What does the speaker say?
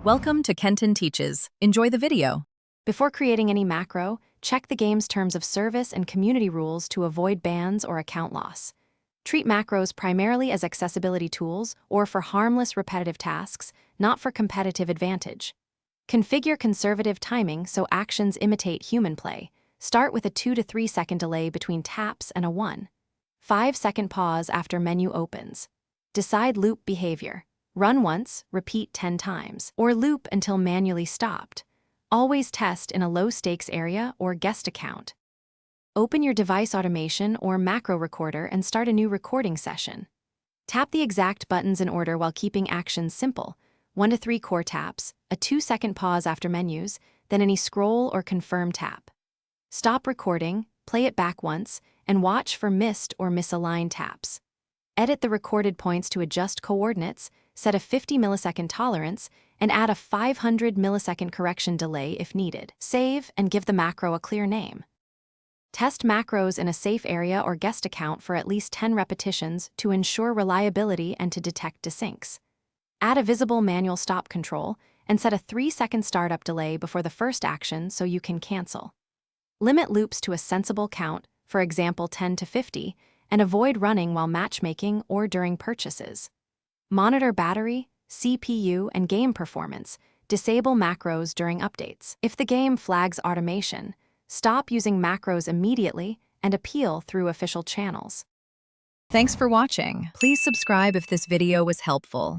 Welcome to Kenton Teaches. Enjoy the video. Before creating any macro, check the game's terms of service and community rules to avoid bans or account loss. Treat macros primarily as accessibility tools or for harmless repetitive tasks, not for competitive advantage. Configure conservative timing so actions imitate human play. Start with a 2 to 3 second delay between taps and a 1.5-second pause after menu opens. Decide loop behavior. Run once, repeat 10 times, or loop until manually stopped. Always test in a low-stakes area or guest account. Open your device automation or macro recorder and start a new recording session. Tap the exact buttons in order while keeping actions simple. 1 to 3 core taps, a 2-second pause after menus, then any scroll or confirm tap. Stop recording, play it back once, and watch for missed or misaligned taps. Edit the recorded points to adjust coordinates, set a 50 millisecond tolerance, and add a 500 millisecond correction delay if needed. Save and give the macro a clear name. Test macros in a safe area or guest account for at least 10 repetitions to ensure reliability and to detect desyncs. Add a visible manual stop control and set a 3-second startup delay before the first action so you can cancel. Limit loops to a sensible count, for example 10 to 50, and avoid running while matchmaking or during purchases. Monitor battery, CPU, and game performance. Disable macros during updates. If the game flags automation, stop using macros immediately and appeal through official channels. Thanks for watching. Please subscribe if this video was helpful.